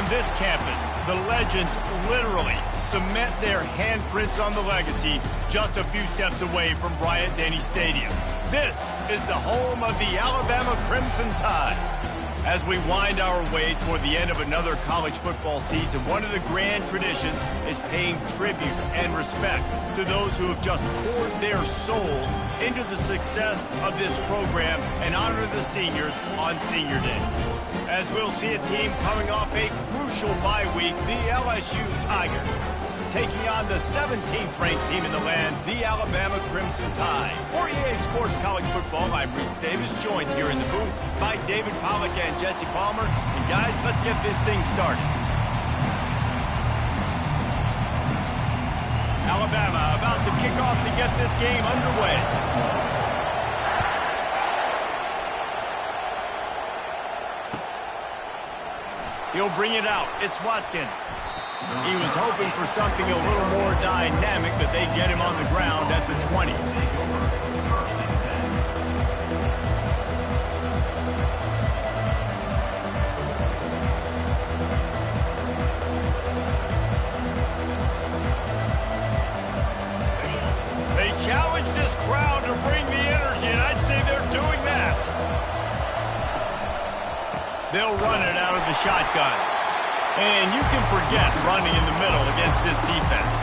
On this campus, the legends literally cement their handprints on the legacy just a few steps away from Bryant-Denny Stadium. This is the home of the Alabama Crimson Tide. As we wind our way toward the end of another college football season, one of the grand traditions is paying tribute and respect to those who have just poured their souls into the success of this program and honor the seniors on Senior Day. As we'll see a team coming off a crucial bye week, the LSU Tigers, taking on the 17th ranked team in the land, the Alabama Crimson Tide. For EA Sports College Football, I'm Reese Davis, joined here in the booth by David Pollack and Jesse Palmer. And guys, let's get this thing started. Alabama about to kick off to get this game underway. He'll bring it out. It's Watkins. He was hoping for something a little more dynamic, but they get him on the ground at the 20. They challenge this crowd to bring the energy, and I'd say they're doing that. They'll run it out of the shotgun. And you can forget running in the middle against this defense.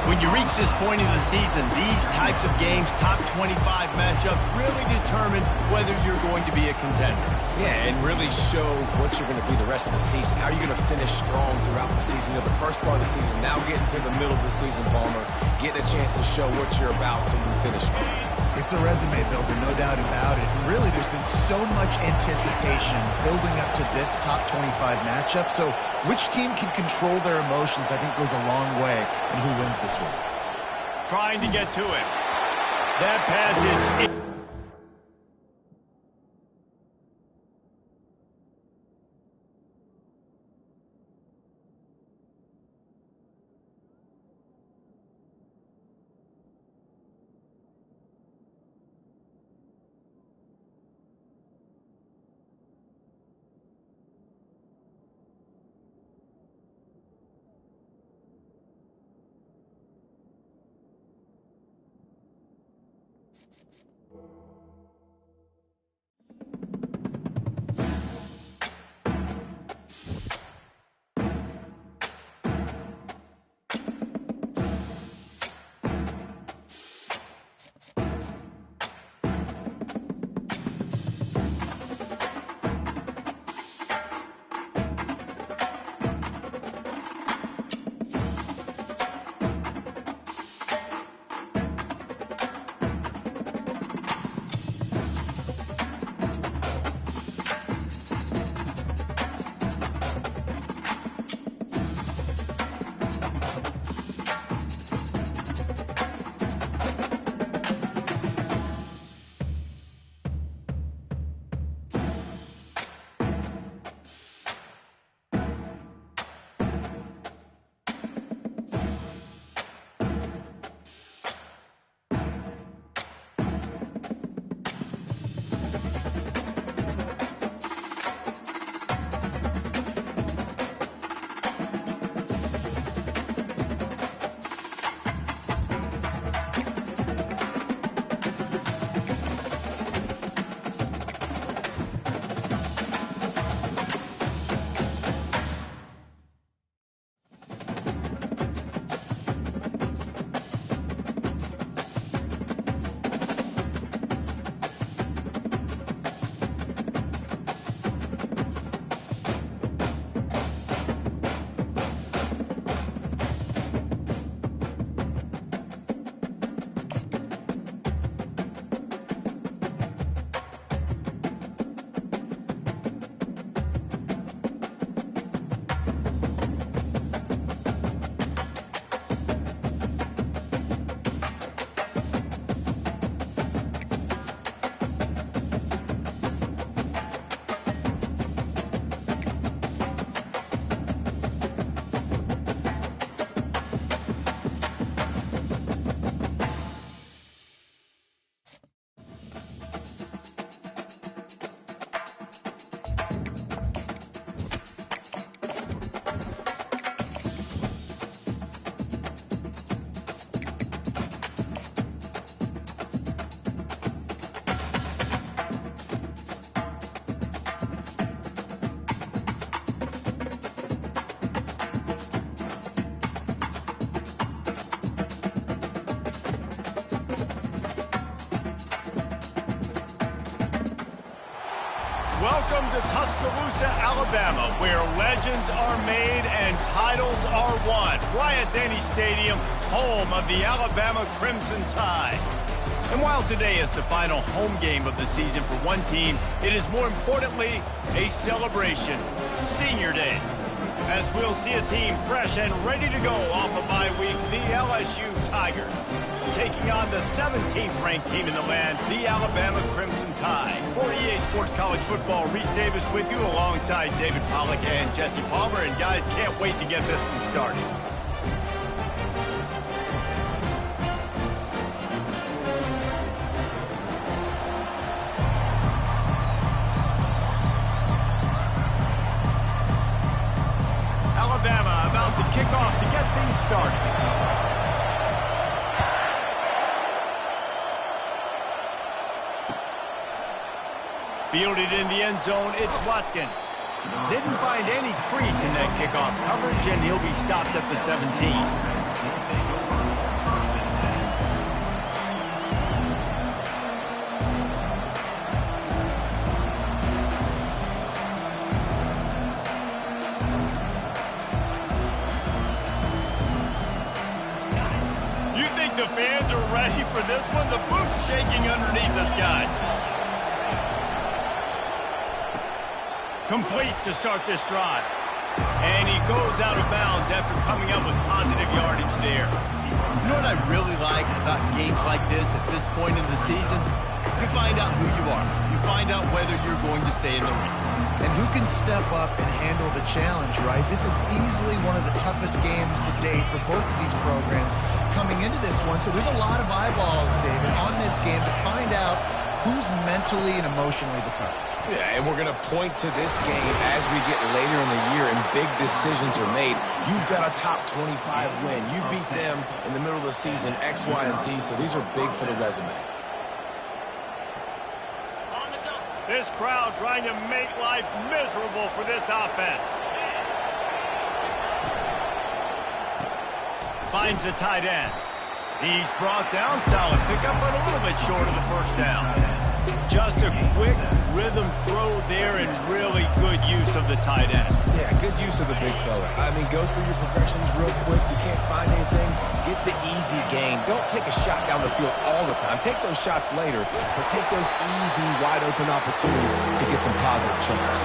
When you reach this point in the season, these types of games, top 25 matchups, really determine whether you're going to be a contender. Yeah, and really show what you're going to be the rest of the season. How are you going to finish strong throughout the season? You know, the first part of the season, now getting to the middle of the season, Palmer, getting a chance to show what you're about so you can finish strong. It's a resume builder, no doubt about it. And really, there's been so much anticipation building up to this top 25 matchup. So which team can control their emotions, I think, goes a long way in who wins this one. Trying to get to him. That pass is... Welcome to Tuscaloosa, Alabama, where legends are made and titles are won. Bryant-Denny Stadium, home of the Alabama Crimson Tide. And while today is the final home game of the season for one team, it is more importantly a celebration, Senior Day. As we'll see a team fresh and ready to go off a bye week, the LSU Tigers, taking on the 17th ranked team in the land, the Alabama Crimson Tide. For EA Sports College Football, Reese Davis with you alongside David Pollack and Jesse Palmer. And guys, can't wait to get this one started. Alabama about to kick off to get things started. Fielded in the end zone, it's Watkins. Didn't find any crease in that kickoff coverage, and he'll be stopped at the 17. You think the fans are ready for this one? The booth's shaking underneath us, guys. Complete to start this drive. And he goes out of bounds after coming up with positive yardage there. You know what I really like about games like this at this point in the season? You find out who you are. You find out whether you're going to stay in the race. And who can step up and handle the challenge, right? This is easily one of the toughest games to date for both of these programs coming into this one. So there's a lot of eyeballs, David, on this game to find out who's mentally and emotionally the toughest. Yeah, and we're going to point to this game as we get later in the year and big decisions are made. You've got a top 25 win. You beat them in the middle of the season, X, Y, and Z, so these are big for the resume. This crowd trying to make life miserable for this offense. Finds the tight end. He's brought down, solid pickup, but a little bit short of the first down. Just a quick rhythm throw there and really good use of the tight end. Yeah, good use of the big fella. I mean, go through your progressions real quick. You can't find anything, get the easy gain. Don't take a shot down the field all the time. Take those shots later, but take those easy, wide-open opportunities to get some positive chunks.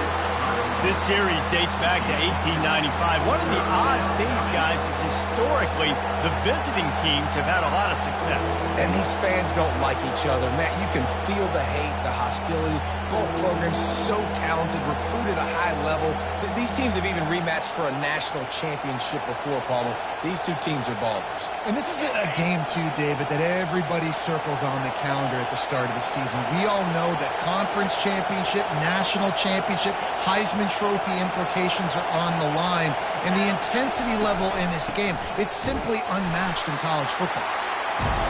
This series dates back to 1895. One of the odd things, guys, is historically the visiting teams have had a lot of success. And these fans don't like each other. Matt, you can feel the hate, the hostility. Both programs so talented, recruited at a high level. These teams have even rematched for a national championship before, Palmer. These two teams are ballers. And this is a game, too, David, that everybody circles on the calendar at the start of the season. We all know that conference championship, national championship, Heisman Trophy implications are on the line. And the intensity level in this game, it's simply unmatched in college football.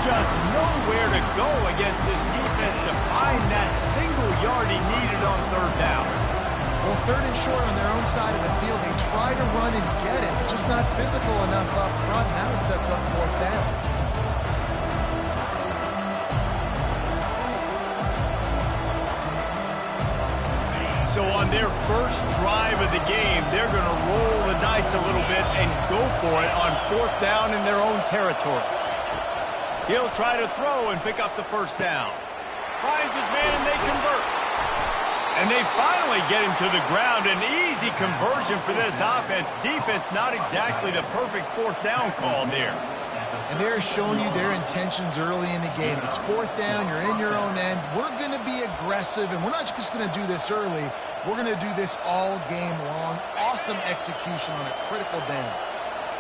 Just nowhere to go against this defense to find that single yard he needed on third down. Well, third and short on their own side of the field. They try to run and get it, but just not physical enough up front. Now it sets up fourth down. So on their first drive of the game, they're going to roll the dice a little bit and go for it on fourth down in their own territory. He'll try to throw and pick up the first down. Finds his man and they convert. And they finally get him to the ground. An easy conversion for this offense. Defense not exactly the perfect fourth down call there. And they're showing you their intentions early in the game. It's fourth down, you're in your own end. We're going to be aggressive, and we're not just going to do this early. We're going to do this all game long. Awesome execution on a critical down.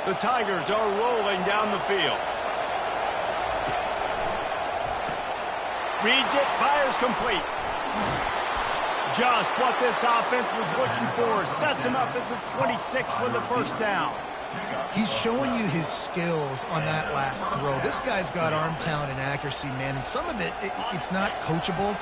The Tigers are rolling down the field. Reads it, fires complete. Just what this offense was looking for. Sets him up at the 26 with the first down. He's showing you his skills on that last throw. This guy's got arm talent and accuracy, man, and some of it's not coachable.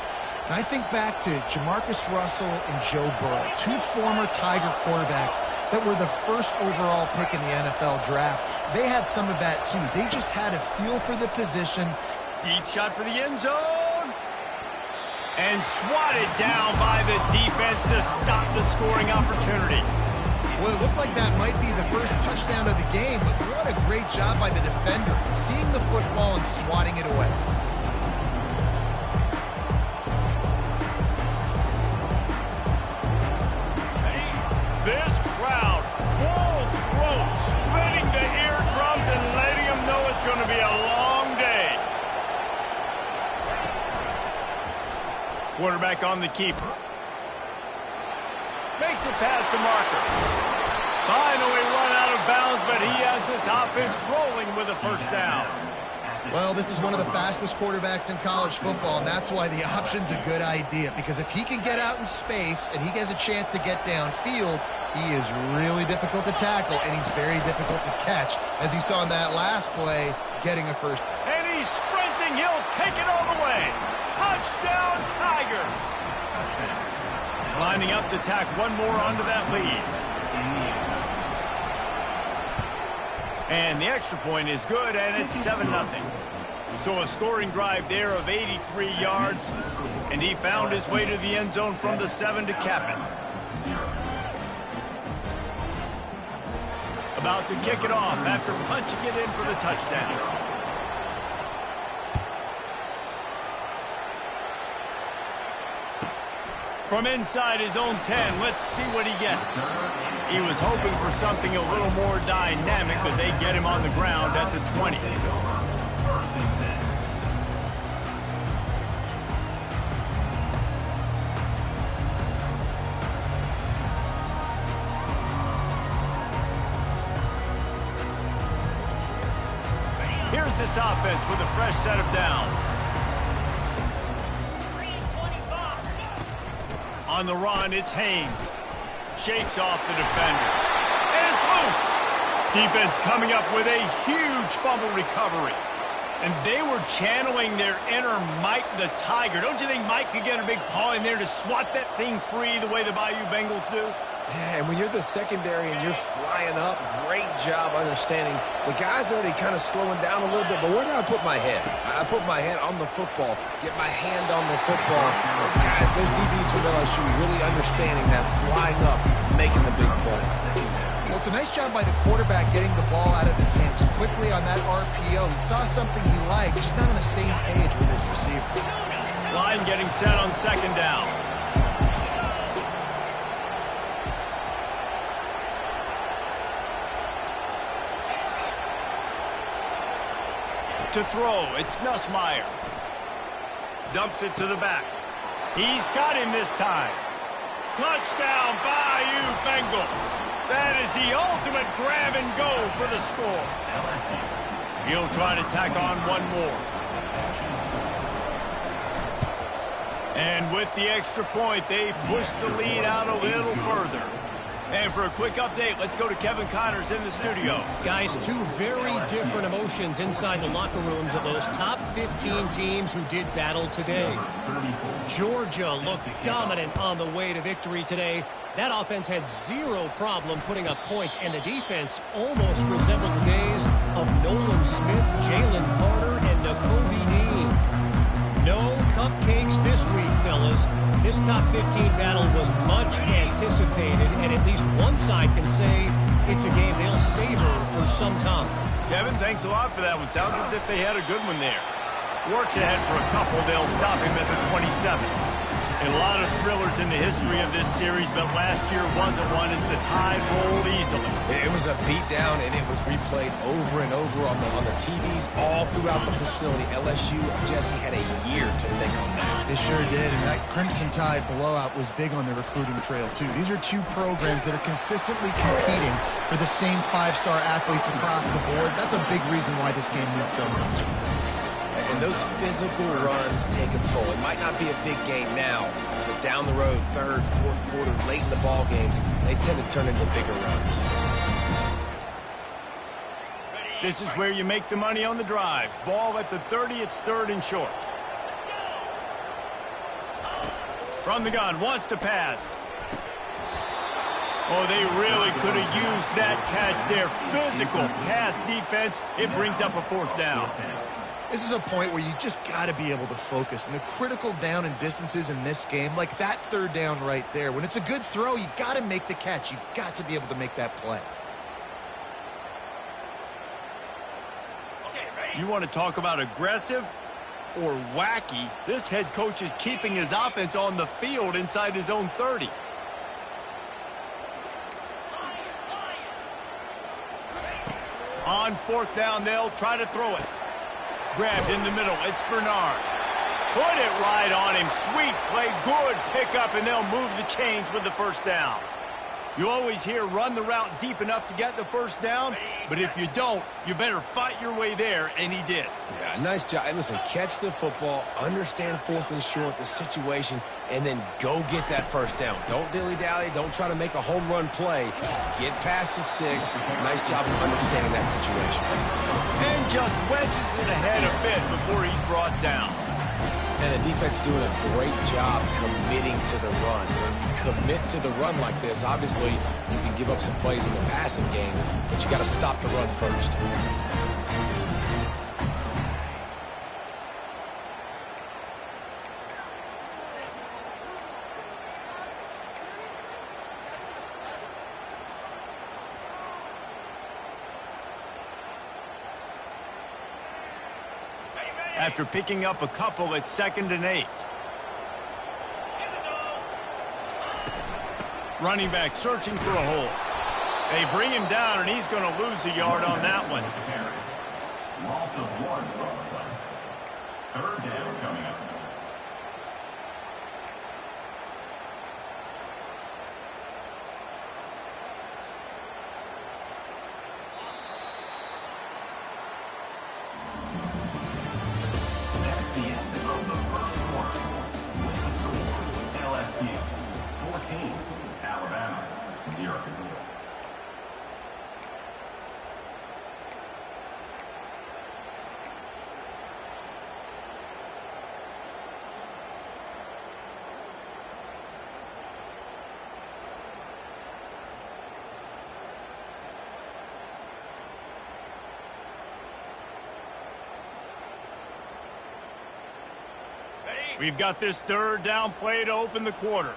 And I think back to Jamarcus Russell and Joe Burrow, two former Tiger quarterbacks that were the first overall pick in the NFL draft. They had some of that too. They just had a feel for the position. Deep shot for the end zone. And swatted down by the defense to stop the scoring opportunity. Well, it looked like that might be the first touchdown of the game, but what a great job by the defender, seeing the football and swatting it away. This crowd, full throat, splitting the eardrums and letting them know it's going to be a long day. Quarterback on the keeper. Makes it past the marker. Finally run out of bounds, but he has this offense rolling with a first down. Well, this is one of the fastest quarterbacks in college football, and that's why the option's a good idea, because if he can get out in space and he gets a chance to get downfield, he is really difficult to tackle, and he's very difficult to catch, as you saw in that last play, getting a first. And he's sprinting. He'll take it all the way. Touchdown, Tigers! Lining up to tack one more onto that lead. And the extra point is good, and it's 7-0. So a scoring drive there of 83 yards, and he found his way to the end zone from the 7 to cap it. About to kick it off after punching it in for the touchdown. From inside his own 10, let's see what he gets. He was hoping for something a little more dynamic, but they get him on the ground at the 20. Here's this offense with a fresh set of downs. On the run, it's Haynes. Shakes off the defender. And it's loose. Defense coming up with a huge fumble recovery. And they were channeling their inner Mike the Tiger. Don't you think Mike could get a big paw in there to swat that thing free the way the Bayou Bengals do? Yeah, and when you're the secondary and you're flying up, great job understanding. The guy's already kind of slowing down a little bit, but where do I put my head? I put my head on the football, get my hand on the football. Those guys, those DBs from LSU really understanding that, flying up, making the big play. Well, it's a nice job by the quarterback getting the ball out of his hands quickly on that RPO. He saw something he liked, just not on the same page with his receiver. Line getting set on second down. To throw, it's Nussmeier. Dumps it to the back. He's got him this time. Touchdown, Bayou Bengals. That is the ultimate grab and go for the score. He'll try to tack on one more. And with the extra point, they push the lead out a little further. And for a quick update, let's go to Kevin Connors in the studio. Guys, two very different emotions inside the locker rooms of those top 15 teams who did battle today. Georgia looked dominant on the way to victory today. That offense had zero problem putting up points, and the defense almost resembled the days of Nolan Smith, Jalen Carter, and Nakobe Dean. No cupcakes this week, fellas. This top 15 battle was much anticipated, and at least one side can say it's a game they'll savor for some time. Kevin, thanks a lot for that one. Sounds as if they had a good one there. Works ahead for a couple. They'll stop him at the 27. And a lot of thrillers in the history of this series, but last year wasn't one as the tide rolled easily. It was a beatdown, and it was replayed over and over on the TVs all throughout the facility. LSU, Jesse, had a year to think on that. They sure did, and that Crimson Tide blowout was big on the recruiting trail, too. These are two programs that are consistently competing for the same five-star athletes across the board. That's a big reason why this game means so much. And those physical runs take a toll. It might not be a big game now, but down the road, third, fourth quarter, late in the ball games, they tend to turn into bigger runs. This is where you make the money on the drives. Ball at the 30, it's third and short. From the gun, wants to pass. Oh, they really could have used that catch there. Physical pass defense. It brings up a fourth down. This is a point where you just got to be able to focus. And the critical down and distances in this game, like that third down right there, when it's a good throw, you got to make the catch. You got to be able to make that play. You want to talk about aggressive or wacky? This head coach is keeping his offense on the field inside his own 30. On fourth down, they'll try to throw it. Grabbed in the middle. It's Bernard. Put it right on him. Sweet play. Good pickup, and they'll move the chains with the first down. You always hear run the route deep enough to get the first down, but if you don't, you better fight your way there, and he did. Yeah, nice job. Hey, listen, catch the football, understand fourth and short, the situation, and then go get that first down. Don't dilly-dally. Don't try to make a home run play. Get past the sticks. Nice job of understanding that situation. And just wedges it ahead a bit before he's brought down. And the defense doing a great job committing to the run. When you commit to the run like this, obviously you can give up some plays in the passing game, but you got to stop the run first. After picking up a couple at 2nd and 8. Running back searching for a hole. They bring him down, and he's going to lose a yard on that one. Loss of 1. Third down coming up. Alabama, 0. We've got this third down play to open the quarter.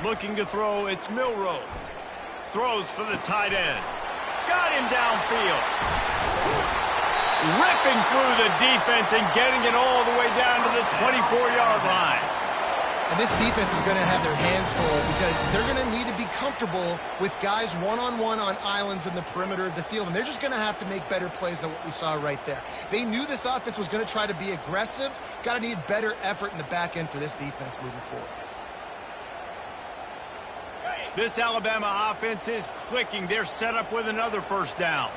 Looking to throw, it's Milroe. Throws for the tight end. Got him downfield. Ripping through the defense and getting it all the way down to the 24-yard line. And this defense is going to have their hands full because they're going to need to be comfortable with guys one-on-one on islands in the perimeter of the field. And they're just going to have to make better plays than what we saw right there. They knew this offense was going to try to be aggressive. Got to need better effort in the back end for this defense moving forward. This Alabama offense is clicking. They're set up with another first down.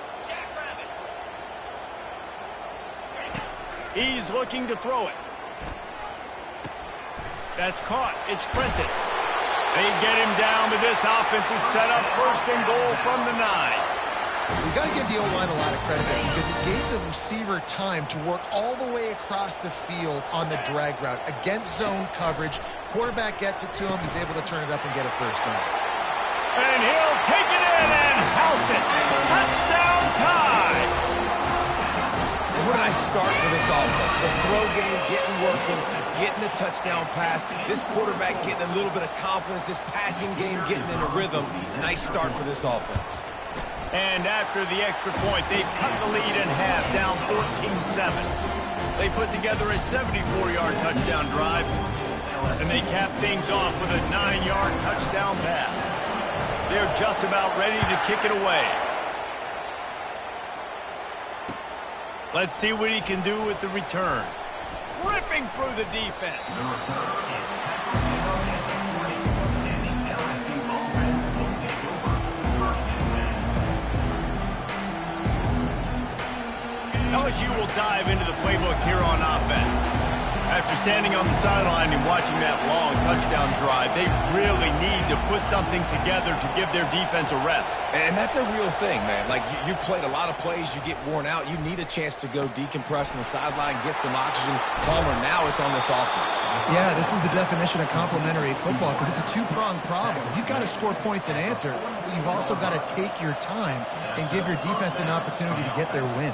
He's looking to throw it. That's caught. It's Prentice. They get him down, but this offense is set up 1st and goal from the 9. We've got to give the O-line a lot of credit there because it gave the receiver time to work all the way across the field on the drag route against zone coverage. Quarterback gets it to him. He's able to turn it up and get a first down. And he'll take it in and house it. Touchdown tie. What a nice start for this offense. The throw game getting working, getting the touchdown pass. This quarterback getting a little bit of confidence. This passing game getting in a rhythm. Nice start for this offense. And after the extra point, they've cut the lead in half, down 14-7. They put together a 74-yard touchdown drive, and they cap things off with a 9-yard touchdown pass. They're just about ready to kick it away. Let's see what he can do with the return. Ripping through the defense. LSU will dive into the playbook here on offense. After standing on the sideline and watching that long touchdown drive, they really need to put something together to give their defense a rest. And that's a real thing, man. Like, you played a lot of plays, you get worn out. You need a chance to go decompress on the sideline, get some oxygen. Palmer, now it's on this offense. Yeah, this is the definition of complementary football because it's a two-pronged problem. You've got to score points and answer. You've also got to take your time and give your defense an opportunity to get their win.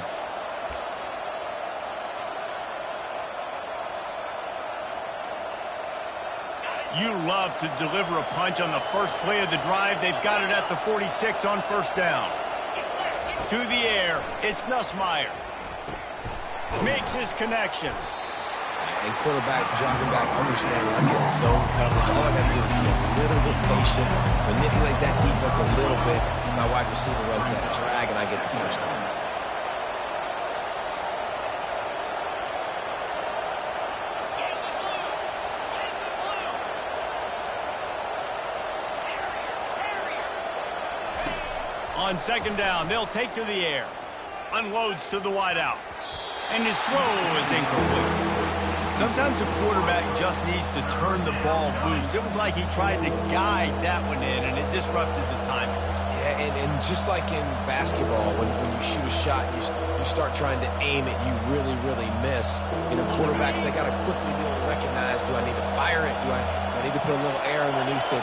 You love to deliver a punch on the first play of the drive. They've got it at the 46 on first down. To the air, it's Nussmeier. Makes his connection. And quarterback dropping back, understanding I'm getting zone coverage. All I got to do is be a little bit patient, manipulate that defense a little bit. My wide receiver runs that drag, and I get the first down. On second down, they'll take to the air. Unloads to the wideout. And his throw is incomplete. Sometimes a quarterback just needs to turn the ball loose. It was like he tried to guide that one in, and it disrupted the timing. Yeah, and just like in basketball, when you shoot a shot, you start trying to aim it, you really, really miss. You know, quarterbacks, they got to quickly be able to recognize, do I need to fire it? Do I need to put a little air underneath it?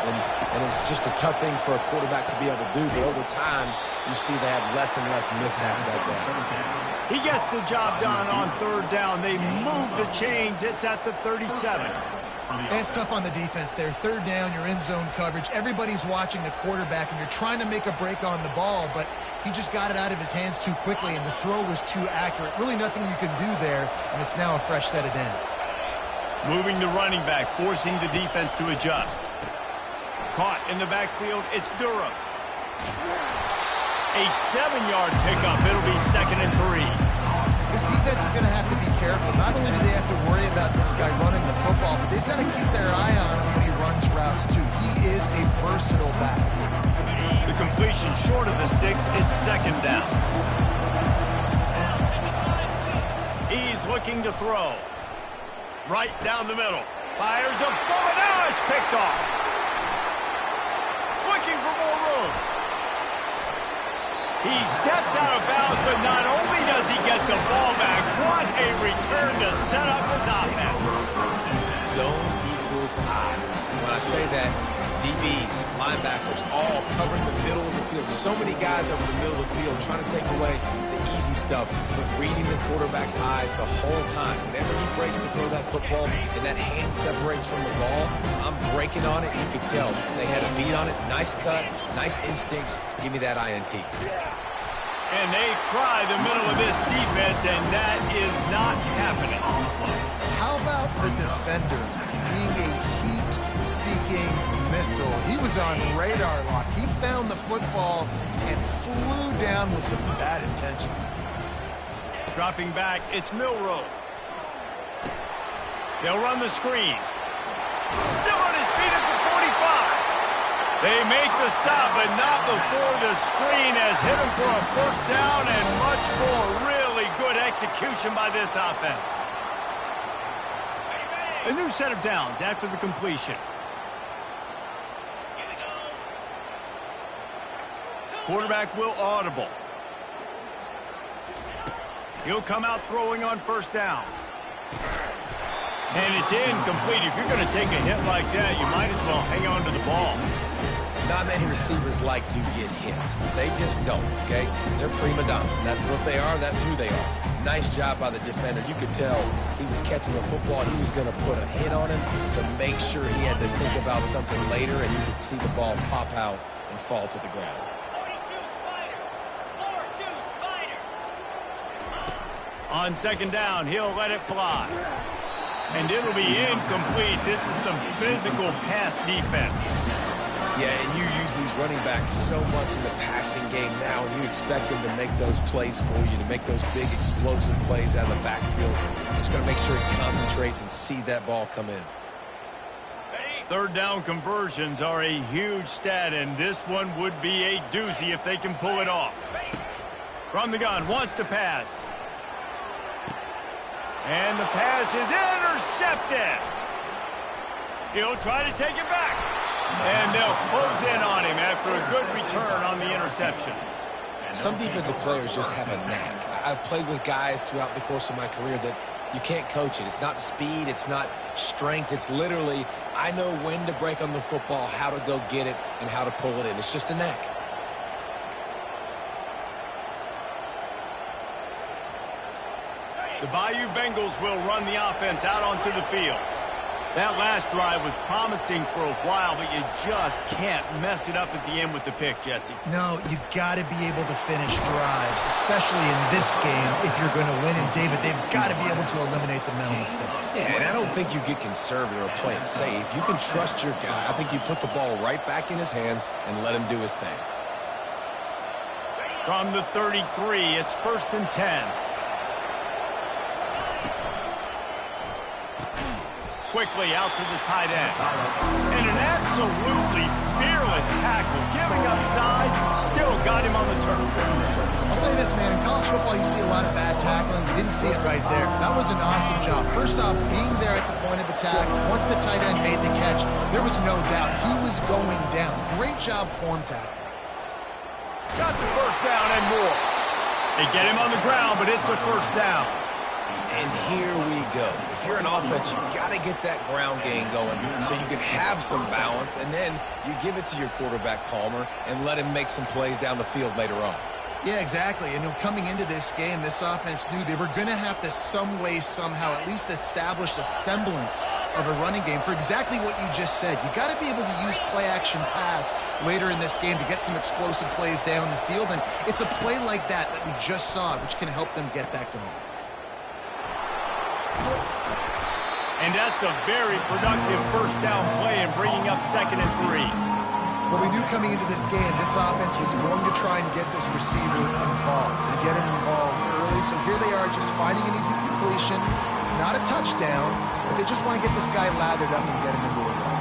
And it's just a tough thing for a quarterback to be able to do. But over time, you see they have less and less mishaps like that. He gets the job done on third down. They move the chains. It's at the 37. It's tough on the defense there. Third down, you're in zone coverage. Everybody's watching the quarterback, and you're trying to make a break on the ball, but he just got it out of his hands too quickly, and the throw was too accurate. Really nothing you can do there, and it's now a fresh set of downs. Moving the running back, forcing the defense to adjust. Caught in the backfield, it's Durham. A 7-yard pickup. It'll be 2nd and 3. This defense is going to have to be careful. Not only do they have to worry about this guy running the football, but they've got to keep their eye on him when he runs routes, too. He is a versatile back. The completion short of the sticks. It's 2nd down. He's looking to throw. Right down the middle. Fires a bullet. Now it's picked off. Looking for more room. He steps out of bounds, but not only does he get the ball back, what a return to set up his offense. Zone equals eyes. When I say that, DBs, linebackers, all covering the middle of the field. So many guys over the middle of the field trying to take away the easy stuff, but reading the quarterback's eyes the whole time. Whenever he breaks to throw that football and that hand separates from the ball, I'm breaking on it. You could tell they had a beat on it. Nice cut, nice instincts. Give me that INT. And they try the middle of this defense, and that is not happening. How about the defender being a heat-seeking missile? He was on radar lock. He found the football and flew down with some bad intentions. Dropping back, it's Milroe. They'll run the screen. Still on his feet at the 45. They make the stop, but not before the screen has hit him for a first down and much more. Really good execution by this offense. A new set of downs after the completion. Quarterback will audible. He'll come out throwing on first down. And it's incomplete. If you're going to take a hit like that, you might as well hang on to the ball. Not many receivers like to get hit. They just don't, okay? They're prima donnas. That's what they are. That's who they are. Nice job by the defender. You could tell he was catching the football. He was going to put a hit on him to make sure he had to think about something later, and you could see the ball pop out and fall to the ground. On second down, he'll let it fly. And it'll be incomplete. This is some physical pass defense. Yeah, and you use these running backs so much in the passing game now, and you expect them to make those plays for you, to make those big explosive plays out of the backfield. Just got to make sure he concentrates and see that ball come in. Third down conversions are a huge stat, and this one would be a doozy if they can pull it off. From the gun, wants to pass. And the pass is intercepted. He'll try to take it back. And they'll close in on him after a good return on the interception. Some defensive players just have a knack. I've played with guys throughout the course of my career that you can't coach it. It's not speed. It's not strength. It's literally, I know when to break on the football, how to go get it, and how to pull it in. It's just a knack. The Bayou Bengals will run the offense out onto the field. That last drive was promising for a while, but you just can't mess it up at the end with the pick, Jesse. No, you've got to be able to finish drives, especially in this game if you're going to win. And, David, they've got to be able to eliminate the mental mistakes. Yeah, and I don't think you get conservative or play it safe. You can trust your guy. I think you put the ball right back in his hands and let him do his thing. From the 33, it's 1st and 10. Quickly out to the tight end. And an absolutely fearless tackle, giving up size, still got him on the turf. I'll say this, man, in college football you see a lot of bad tackling. You didn't see it right there. That was an awesome job. First off, being there at the point of attack, once the tight end made the catch, there was no doubt he was going down. Great job form tackle. Got the first down and more. They get him on the ground, but it's a first down. And here we go. If you're an offense, you got to get that ground game going so you can have some balance, and then you give it to your quarterback, Palmer, and let him make some plays down the field later on. Yeah, exactly. And coming into this game, this offense knew they were going to have to some way, somehow, at least establish a semblance of a running game for exactly what you just said. You got to be able to use play-action pass later in this game to get some explosive plays down the field, and it's a play like that that we just saw, which can help them get that going. And that's a very productive first down play in bringing up 2nd and 3. Well, we knew coming into this game, this offense was going to try and get this receiver involved and get him involved early. So here they are just finding an easy completion. It's not a touchdown, but they just want to get this guy lathered up and get him into a run.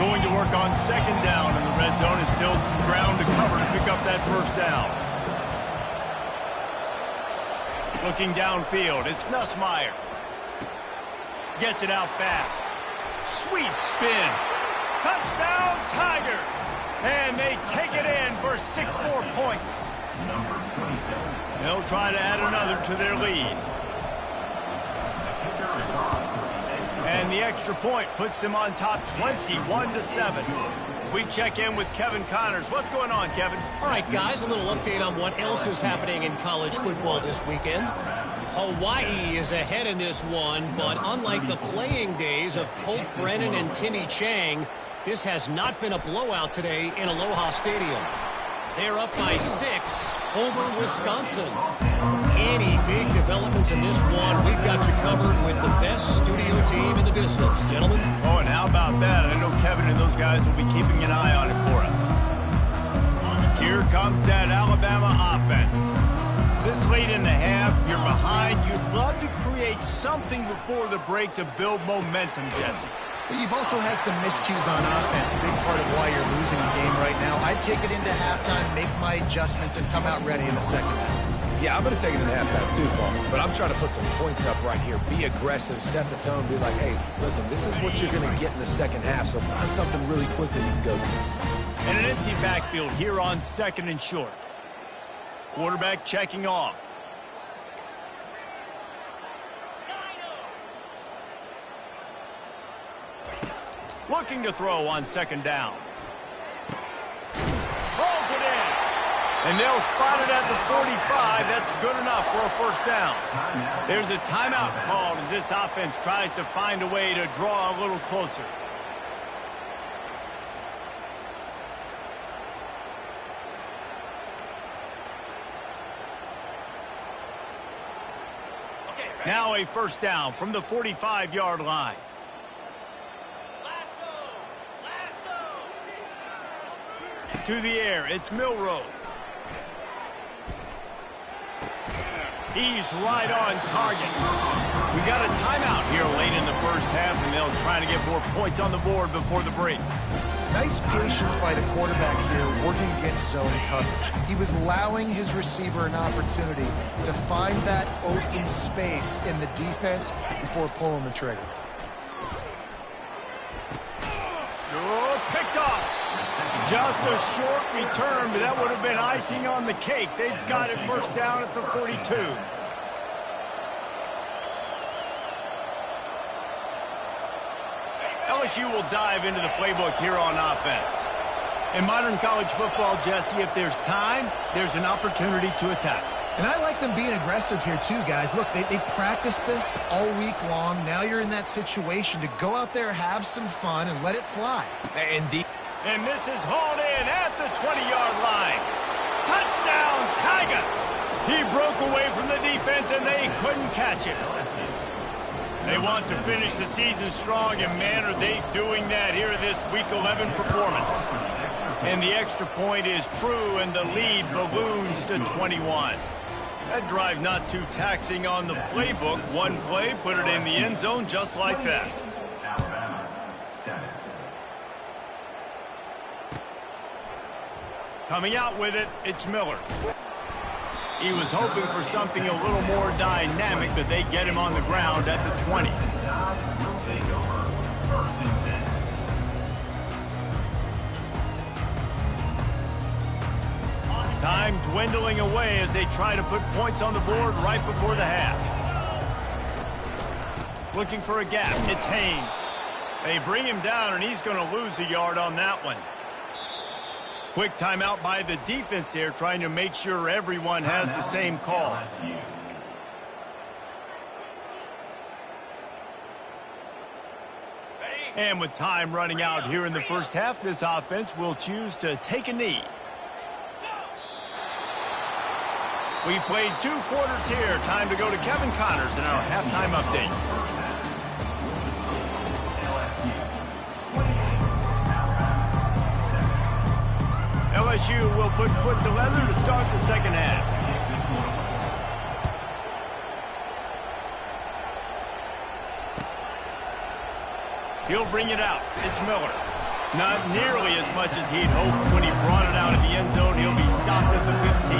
Going to work on 2nd down in the red zone. Is still some ground to cover to pick up that first down. Looking downfield, it's Nussmeier. Gets it out fast. Sweet spin. Touchdown, Tigers. And they take it in for 6 more points. They'll try to add another to their lead. And the extra point puts them on top 21-7. We check in with Kevin Connors. What's going on, Kevin? All right, guys, a little update on what else is happening in college football this weekend. Hawaii is ahead in this one, but unlike the playing days of Colt Brennan and Timmy Chang, this has not been a blowout today in Aloha Stadium. They're up by 6 over Wisconsin. Any big developments in this one, we've got you covered with the best studio team in the business. Gentlemen? Oh, and how about that? I know Kevin and those guys will be keeping an eye on it for us. Here comes that Alabama offense. This late in the half, you're behind. You'd love to create something before the break to build momentum, Jesse. But you've also had some miscues on offense, a big part of why you're losing the game right now. I'd take it into halftime, make my adjustments, and come out ready in the second half. Yeah, I'm going to take it in halftime too, Paul. But I'm trying to put some points up right here. Be aggressive, set the tone, be like, hey, listen, this is what you're going to get in the second half, so find something really quick that you can go to. And an empty backfield here on 2nd and short. Quarterback checking off. Looking to throw on 2nd down. Rolls it in. And they'll spot it at the 45. That's good enough for a first down. There's a timeout called as this offense tries to find a way to draw a little closer. Now a first down from the 45-yard line. To the air, it's Milroe. He's right on target. We got a timeout here late in the first half, and they'll try to get more points on the board before the break. Nice patience by the quarterback here, working against zone coverage. He was allowing his receiver an opportunity to find that open space in the defense before pulling the trigger. Oh, picked off. Just a short return, but that would have been icing on the cake. They've got it first down at the 42. LSU will dive into the playbook here on offense. In modern college football, Jesse, if there's time, there's an opportunity to attack. And I like them being aggressive here too, guys. Look, they practice this all week long. Now you're in that situation to go out there, have some fun, and let it fly. Indeed. And this is hauled in at the 20-yard line. Touchdown, Tigers! He broke away from the defense, and they couldn't catch it. They want to finish the season strong, and man, are they doing that here in this Week 11 performance. And the extra point is true, and the lead balloons to 21. That drive not too taxing on the playbook. One play, put it in the end zone just like that. Alabama, 7. Coming out with it, it's Miller. He was hoping for something a little more dynamic, but they get him on the ground at the 20. Will take over 1st and 10. Time dwindling away as they try to put points on the board right before the half. Looking for a gap. It's Haynes. They bring him down, and he's going to lose a yard on that one. Quick timeout by the defense there, trying to make sure everyone has the same call. LSU. And with time running out here in the first half, this offense will choose to take a knee. We've played 2 quarters here. Time to go to Kevin Connors in our halftime update. LSU will put foot to leather to start the second half. He'll bring it out. It's Miller. Not nearly as much as he'd hoped when he brought it out of the end zone. He'll be stopped at the 15.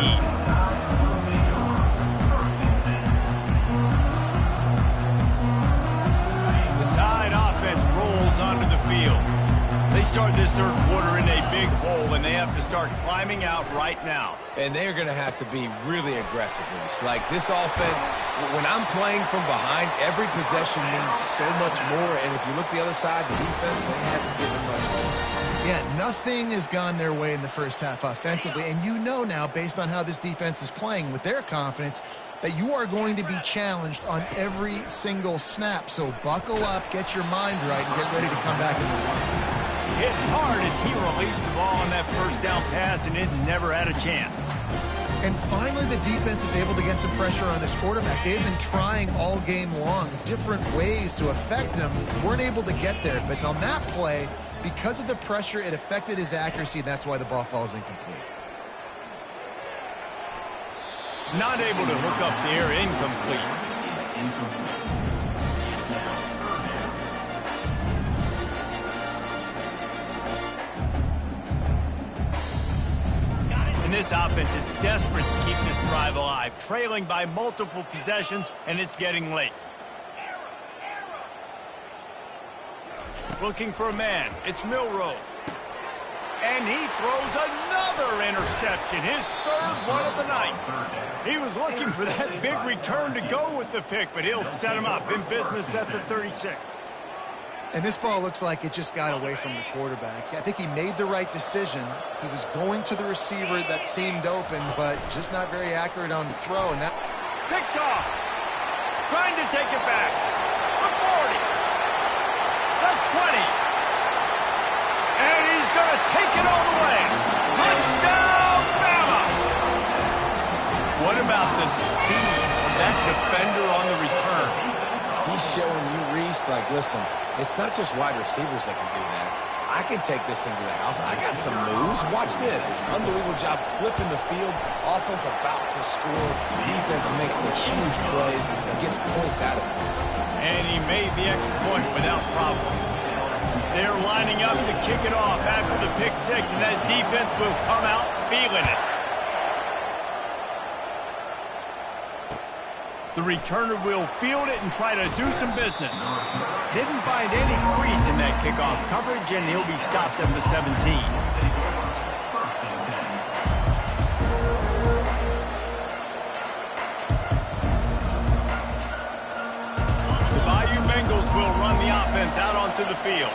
The Tide offense rolls onto the field. They start this third quarter in a big hole, and they have to start climbing out right now. And they're going to have to be really aggressive with this. Like this offense, when I'm playing from behind, every possession means so much more. And if you look the other side, the defense, they haven't given much resistance. Yeah, nothing has gone their way in the first half offensively. And you know now, based on how this defense is playing with their confidence, that you are going to be challenged on every single snap. So buckle up, get your mind right, and get ready to come back in this game. Hit hard as he released the ball on that first down pass, and it never had a chance. And finally, the defense is able to get some pressure on this quarterback. They've been trying all game long different ways to affect him. Weren't able to get there. But on that play, because of the pressure, it affected his accuracy, and that's why the ball falls incomplete. Not able to hook up there, incomplete. And this offense is desperate to keep this drive alive, trailing by multiple possessions, and it's getting late. Looking for a man. It's Milroe. And he throws another interception, his third one of the night. He was looking for that big return to go with the pick, but he'll set him up in business at the 36. And this ball looks like it just got away from the quarterback. I think he made the right decision. He was going to the receiver that seemed open, but just not very accurate on the throw. And that picked off. Trying to take it back. The 40. The 20. And he's going to take it all the way. Touchdown, Bama! What about the speed of that defender on the return? He's showing you, Reese, like, listen, it's not just wide receivers that can do that. I can take this thing to the house. I got some moves. Watch this. Unbelievable job flipping the field. Offense about to score. Defense makes the huge plays and gets points out of it. And he made the extra point without problem. They're lining up to kick it off after the pick six, and that defense will come out feeling it. The returner will field it and try to do some business. Didn't find any crease in that kickoff coverage, and he'll be stopped at the 17. Will run the offense out onto the field.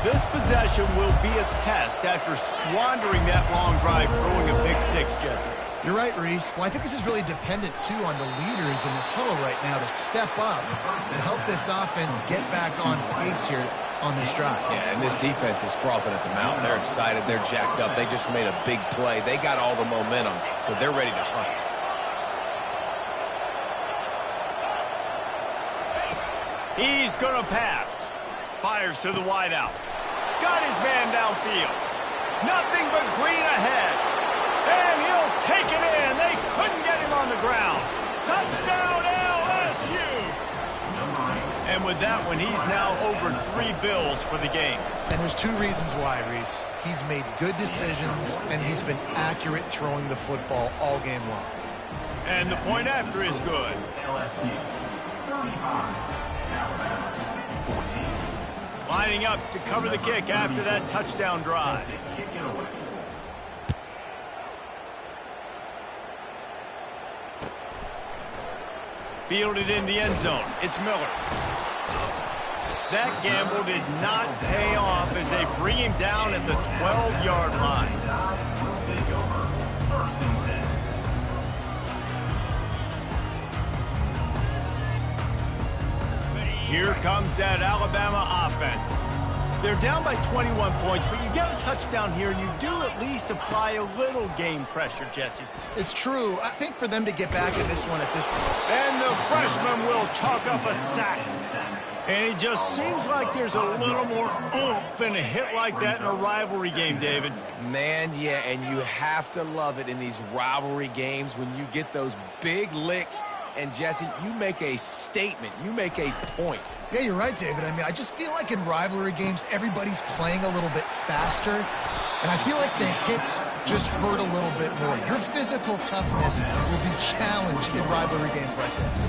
This possession will be a test after squandering that long drive throwing a pick six, Jesse. You're right, Reese. Well, I think this is really dependent, too, on the leaders in this huddle right now to step up and help this offense get back on pace here on this drive. Yeah, and this defense is frothing at the mouth. They're excited. They're jacked up. They just made a big play. They got all the momentum, so they're ready to hunt. He's going to pass. Fires to the wideout. Got his man downfield. Nothing but green ahead. And he'll take it in. They couldn't get him on the ground. Touchdown, LSU. And with that one, he's now over 3 bills for the game. And there's 2 reasons why, Reese. He's made good decisions, and he's been accurate throwing the football all game long. And the point after is good. LSU 35. Lining up to cover the kick after that touchdown drive. Fielded in the end zone. It's Miller. That gamble did not pay off as they bring him down at the 12-yard line. Here comes that Alabama offense. They're down by 21 points, but you get a touchdown here, and you do at least apply a little game pressure, Jesse. It's true. I think for them to get back in this one at this point. And the freshman will chalk up a sack. And it just seems like there's a little more oomph in a hit like that in a rivalry game, David. Man, yeah, and you have to love it in these rivalry games when you get those big licks. And, Jesse, you make a statement. You make a point. Yeah, you're right, David. I mean, I just feel like in rivalry games, everybody's playing a little bit faster. And I feel like the hits just hurt a little bit more. Your physical toughness will be challenged in rivalry games like this.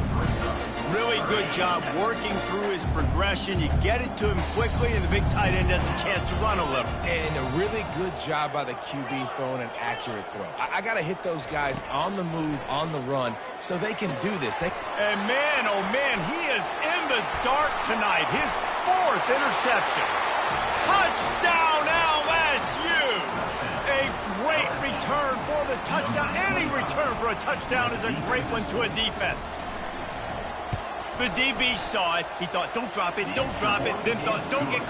Really good job working through his progression. You get it to him quickly, and the big tight end has a chance to run a little. And a really good job by the QB throwing an accurate throw. I got to hit those guys on the move, on the run, so they can do this. And man, oh man, he is in the dark tonight. His 4th interception. Touchdown, LSU! A great return for the touchdown. Any return for a touchdown is a great one to a defense. The DB saw it. He thought, don't drop it, don't drop it. Then thought, don't get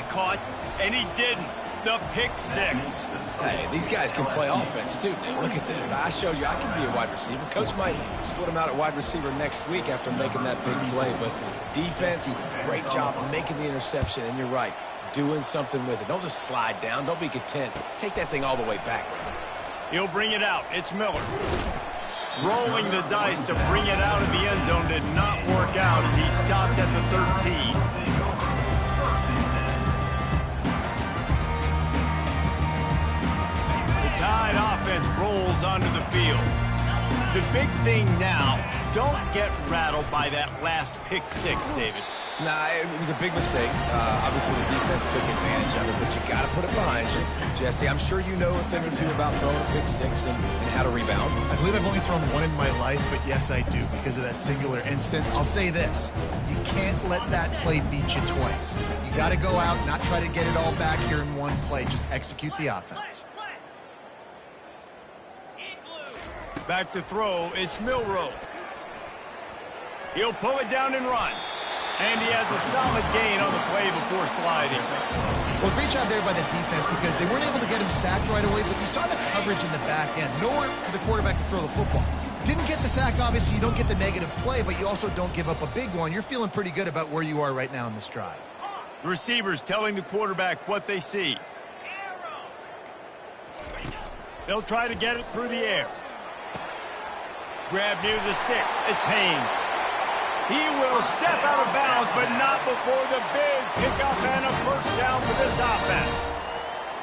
caught. And he didn't. The pick six. Hey, these guys can play offense, too. Now, look at this. I showed you I can be a wide receiver. Coach might split him out at wide receiver next week after making that big play. But defense, great job making the interception. And you're right, doing something with it. Don't just slide down. Don't be content. Take that thing all the way back. He'll bring it out. It's Miller. Rolling the dice to bring it out of the end zone did not work out as he stopped at the 13. The Tide offense rolls onto the field. The big thing now, don't get rattled by that last pick six, David. Nah, it was a big mistake. Obviously, the defense took advantage of it, but you got to put it behind you. Jesse, I'm sure you know a thing or two about throwing a pick six and how to rebound. I believe I've only thrown one in my life, but yes, I do, because of that singular instance. I'll say this. You can't let that play beat you twice. You got to go out, not try to get it all back here in one play. Just execute the offense. Back to throw, it's Milroe. He'll pull it down and run. And he has a solid gain on the play before sliding. Well, great job there by the defense because they weren't able to get him sacked right away, but you saw the coverage in the back end. Nowhere for the quarterback to throw the football. Didn't get the sack, obviously. You don't get the negative play, but you also don't give up a big one. You're feeling pretty good about where you are right now in this drive. Receivers telling the quarterback what they see. They'll try to get it through the air. Grab near the sticks. It's Haynes. He will step out of bounds, but not before the big pickup and a first down for this offense.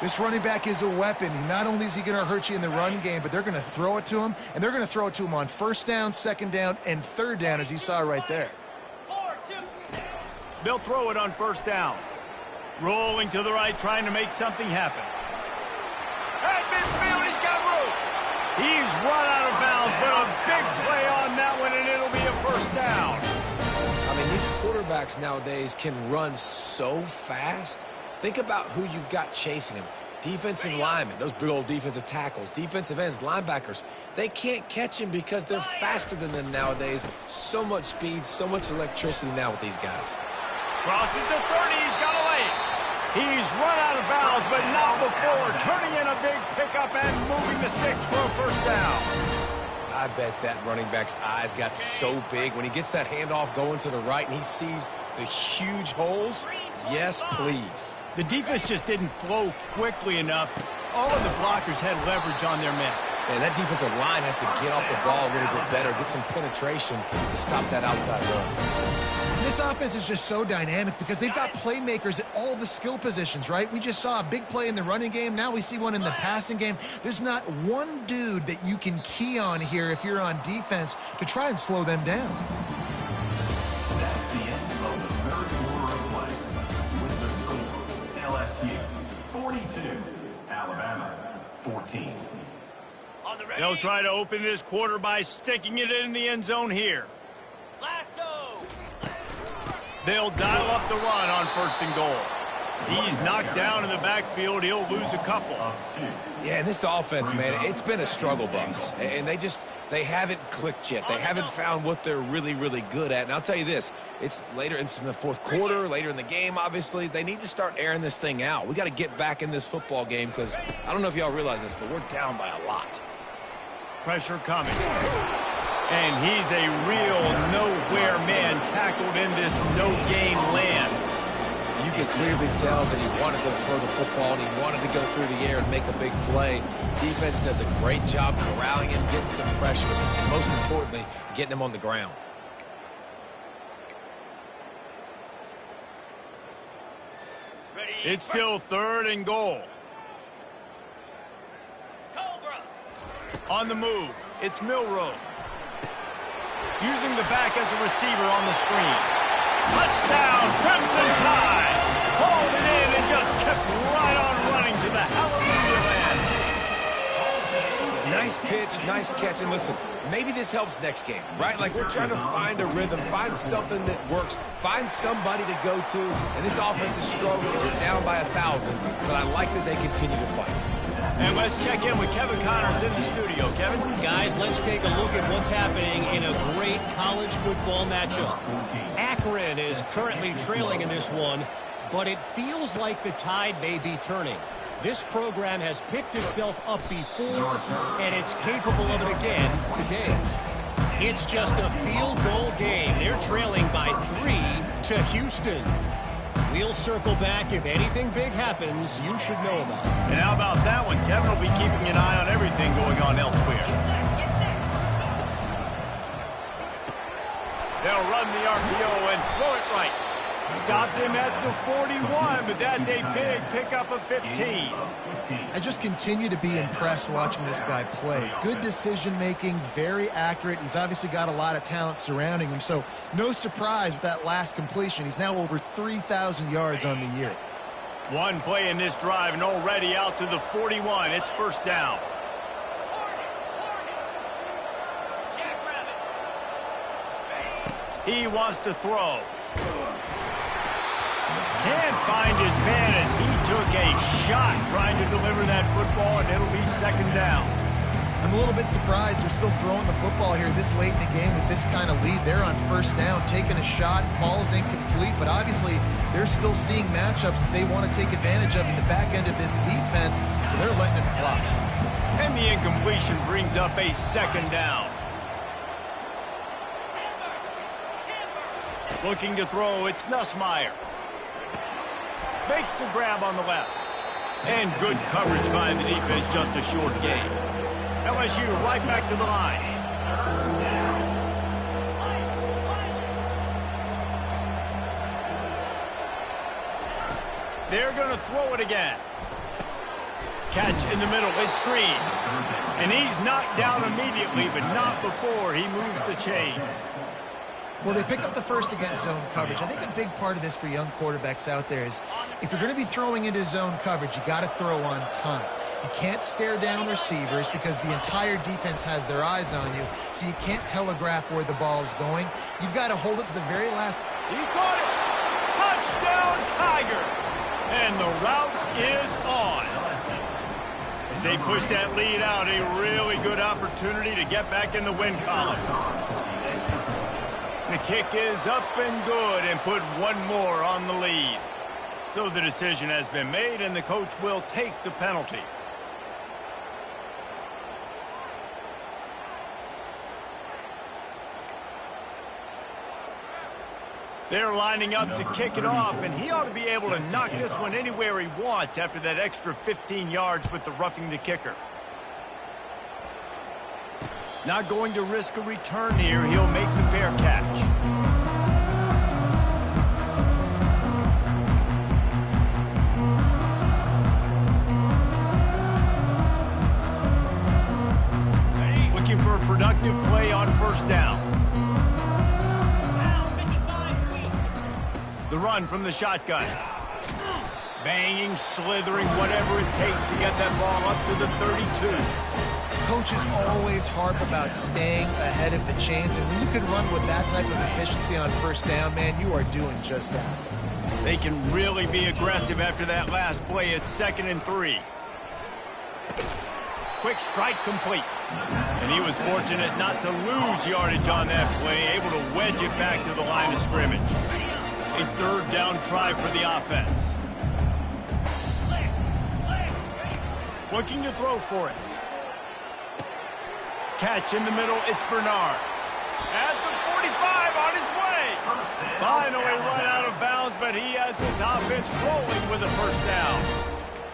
This running back is a weapon. Not only is he going to hurt you in the run game, but they're going to throw it to him, and they're going to throw it to him on first down, second down, and third down, as you saw right there. They'll throw it on first down. Rolling to the right, trying to make something happen. At midfield, he's got room. He's run out of bounds, but a big play on that one, and it'll be a first down. I mean, these quarterbacks nowadays can run so fast. Think about who you've got chasing him. Defensive linemen, those big old defensive tackles, defensive ends, linebackers. They can't catch him because they're faster than them nowadays. So much speed, so much electricity now with these guys. Crosses the 30, he's got away. He's run out of bounds, but not before turning in a big pickup and moving the sticks for a first down. I bet that running back's eyes got so big when he gets that handoff going to the right and he sees the huge holes. Yes, please. The defense just didn't flow quickly enough. All of the blockers had leverage on their men. Man, that defensive line has to get off the ball a little bit better, get some penetration to stop that outside run. This offense is just so dynamic because they've got playmakers at all the skill positions, right? We just saw a big play in the running game. Now we see one in the passing game. There's not one dude that you can key on here if you're on defense to try and slow them down. That's the end of the third quarter of play. With the score, LSU 42, Alabama 14. They'll try to open this quarter by sticking it in the end zone here. They'll dial up the run on first and goal. He's knocked down in the backfield. He'll lose a couple. Yeah, and this offense, man, it's been a struggle bus. And they haven't clicked yet. They haven't found what they're really, really good at. And I'll tell you this, it's later in the fourth quarter, later in the game, obviously. They need to start airing this thing out. We got to get back in this football game because I don't know if y'all realize this, but we're down by a lot. Pressure coming. And he's a real nowhere man tackled in this no-gain land. You can clearly tell that he wanted to throw the football and he wanted to go through the air and make a big play. Defense does a great job corralling him, getting some pressure, and most importantly, getting him on the ground. It's still third and goal. On the move, it's Milroe. Using the back as a receiver on the screen. Touchdown, Crimson Tide! Hauled it in and just kept right on running to the hallelujah land. Nice pitch, nice catch, and listen, maybe this helps next game, right? Like we're trying to find a rhythm, find something that works, find somebody to go to, and this offense is struggling. They're down by 1,000, but I like that they continue to fight. And let's check in with Kevin Connors in the studio. Kevin? Guys, let's take a look at what's happening in a great college football matchup. Akron is currently trailing in this one, but it feels like the tide may be turning. This program has picked itself up before, and it's capable of it again today. It's just a field goal game. They're trailing by 3 to Houston. We'll circle back. If anything big happens, you should know about it. And how about that one? Kevin will be keeping an eye on everything going on elsewhere. They'll run the RPO and throw it right. Stopped him at the 41, but that's a big pickup of 15. I just continue to be impressed watching this guy play. Good decision-making, very accurate. He's obviously got a lot of talent surrounding him, so no surprise with that last completion. He's now over 3,000 yards on the year. One play in this drive and already out to the 41. It's first down. He wants to throw. Can't find his man as he took a shot trying to deliver that football, and it'll be second down. I'm a little bit surprised they're still throwing the football here this late in the game with this kind of lead. They're on first down, taking a shot, falls incomplete, but obviously they're still seeing matchups that they want to take advantage of in the back end of this defense, so they're letting it fly. And the incompletion brings up a second down. Looking to throw, it's Nussmeier. Makes the grab on the left. And good coverage by the defense, just a short gain. LSU right back to the line. They're going to throw it again. Catch in the middle, it's Green. And he's knocked down immediately, but not before he moves the chains. Well, they pick up the first against zone coverage. I think a big part of this for young quarterbacks out there is if you're going to be throwing into zone coverage, you got to throw on time. You can't stare down receivers because the entire defense has their eyes on you, so you can't telegraph where the ball's going. You've got to hold it to the very last. He caught it! Touchdown, Tigers! And the route is on. As they push that lead out, a really good opportunity to get back in the win column. The kick is up and good and put one more on the lead. So the decision has been made and the coach will take the penalty. They're lining up to kick it off, and he ought to be able to knock this one anywhere he wants after that extra 15 yards with the roughing the kicker. Not going to risk a return here. He'll make the fair catch. Looking for a productive play on first down. The run from the shotgun. Banging, slithering, whatever it takes to get that ball up to the 32. Coaches always harp about staying ahead of the chains, and when you can run with that type of efficiency on first down, man, you are doing just that. They can really be aggressive after that last play. It's 2nd and 3. Quick strike complete. And he was fortunate not to lose yardage on that play, able to wedge it back to the line of scrimmage. A 3rd down try for the offense. Looking to throw for it. Catch in the middle, it's Bernard. At the 45, on his way. Finally run out of bounds, but he has his offense rolling with a first down.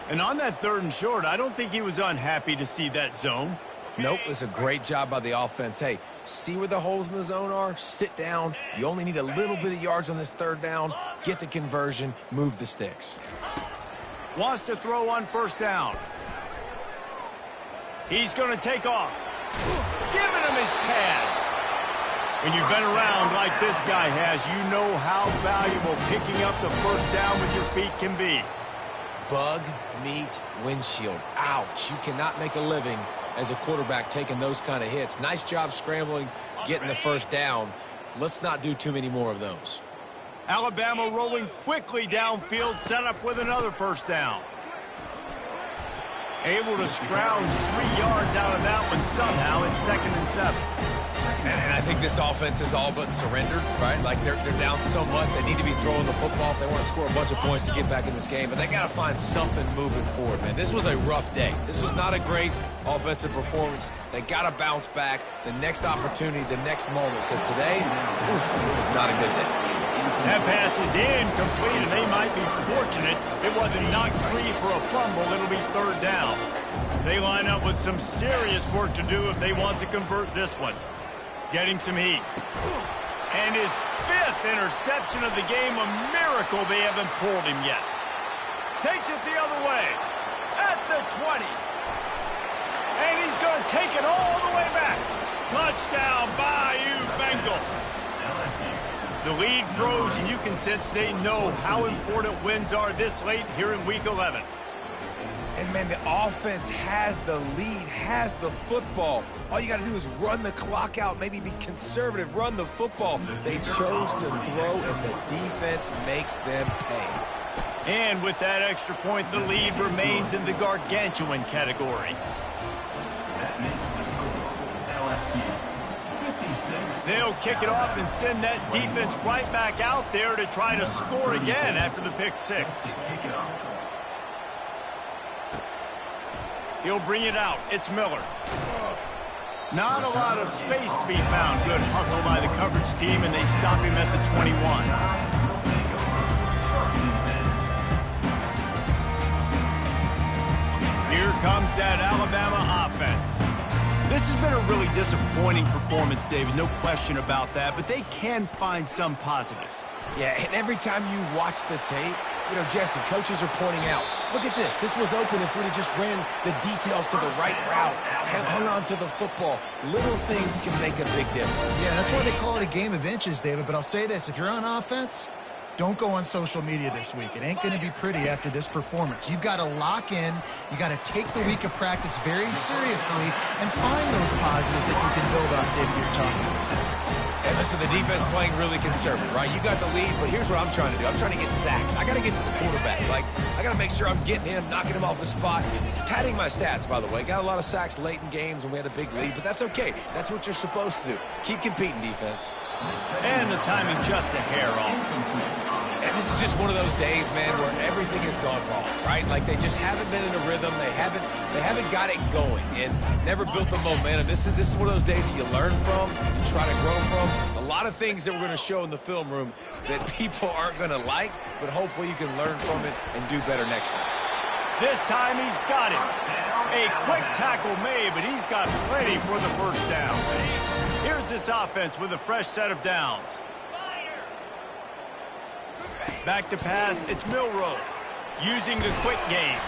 And on that 3rd and short, I don't think he was unhappy to see that zone. Nope, it's a great job by the offense. Hey, see where the holes in the zone are? Sit down. You only need a little bit of yards on this 3rd down. Get the conversion, move the sticks. Wants to throw on first down. He's going to take off. Giving him his pads. When you've been around like this guy has, you know how valuable picking up the first down with your feet can be. Bug, meat, windshield. Ouch. You cannot make a living as a quarterback taking those kind of hits. Nice job scrambling, getting the first down. Let's not do too many more of those. Alabama rolling quickly downfield, set up with another first down. Able to scrounge 3 yards out of that one somehow. It's 2nd and 7. And I think this offense is all but surrendered, right? Like they're down so much, they need to be throwing the football if they want to score a bunch of points to get back in this game. But they got to find something moving forward, man. This was a rough day. This was not a great offensive performance. They got to bounce back the next opportunity, the next moment. Because today, oof, it was not a good day. That pass is incomplete, and they might be fortunate it wasn't knocked free for a fumble. It'll be 3rd down. They line up with some serious work to do if they want to convert this one. Getting some heat. And his 5th interception of the game, a miracle they haven't pulled him yet. Takes it the other way. At the 20. And he's going to take it all the way back. Touchdown, Bayou Bengals. The lead grows, and you can sense they know how important wins are this late here in Week 11. And, man, the offense has the lead, has the football. All you got to do is run the clock out, maybe be conservative, run the football. They chose to throw, and the defense makes them pay. And with that extra point, the lead remains in the gargantuan category. They'll kick it off and send that defense right back out there to try to score again after the pick 6. He'll bring it out. It's Miller. Not a lot of space to be found. Good hustle by the coverage team, and they stop him at the 21. Here comes that Alabama offense. This has been a really disappointing performance, David. No question about that, but they can find some positives. Yeah, and every time you watch the tape, You know, Jesse, coaches are pointing out, look at this. This was open if we'd have just ran the details to the right route, hung on to the football. Little things can make a big difference. Yeah, that's why they call it a game of inches, David. But I'll say this, if you're on offense, don't go on social media this week. It ain't going to be pretty after this performance. You've got to lock in. You got to take the week of practice very seriously and find those positives that you can build on, David, you're talking about. And listen, the defense playing really conservative, right? You got the lead, but here's what I'm trying to do. I'm trying to get sacks. I got to get to the quarterback. Like, I got to make sure I'm getting him, knocking him off his spot. Padding my stats, by the way. Got a lot of sacks late in games when we had a big lead, but that's okay. That's what you're supposed to do. Keep competing, defense. And the timing just a hair off. And this is just one of those days, man, where everything has gone wrong, right? Like, they just haven't been in a rhythm. They haven't got it going and never built the momentum. This is one of those days that you learn from, you try to grow from. A lot of things that we're going to show in the film room that people aren't going to like, but hopefully you can learn from it and do better next time. This time he's got it. A quick tackle made, but he's got plenty for the first down. Here's this offense with a fresh set of downs. Back to pass, it's Milroe using the quick game.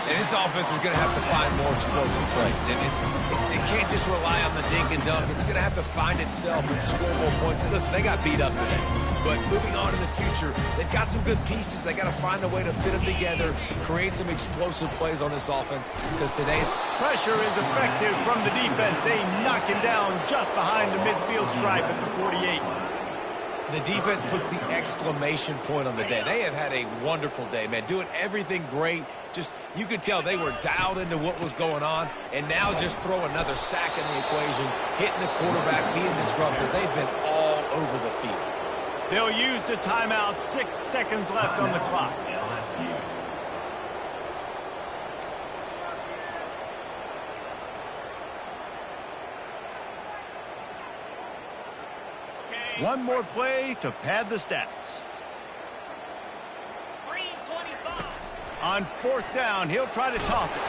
And this offense is going to have to find more explosive plays. And it can't just rely on the dink and dunk. It's going to have to find itself and score more points. And listen, they got beat up today. But moving on in the future, they've got some good pieces. They got to find a way to fit them together, create some explosive plays on this offense. Because today, pressure is effective from the defense. They knock him down just behind the midfield stripe at the 48. the defense puts the exclamation point on the day. They have had a wonderful day, man, doing everything great. Just, you could tell they were dialed into what was going on, and now just throw another sack in the equation, hitting the quarterback, being disruptive. They've been all over the field. They'll use the timeout. 6 seconds left on the clock. One more play to pad the stats. 3:25. On 4th down, he'll try to toss it.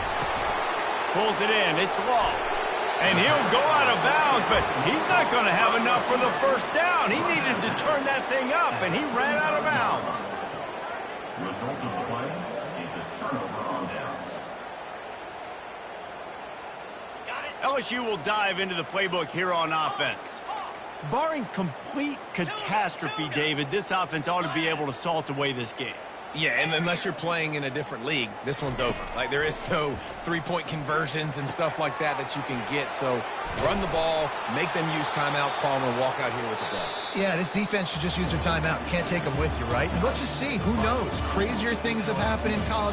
Pulls it in. It's Law. And he'll go out of bounds, but he's not going to have enough for the first down. He needed to turn that thing up, and he ran out of bounds. Result of the play is a turnover on downs. LSU will dive into the playbook here on offense. Barring complete catastrophe, David, this offense ought to be able to salt away this game. Yeah, and unless you're playing in a different league, this one's over. Like, there is no three-point conversions and stuff like that that you can get. So run the ball, make them use timeouts, Palmer, and walk out here with the dub. Yeah, this defense should just use their timeouts. Can't take them with you, right? And let's just see. Who knows? Crazier things have happened in college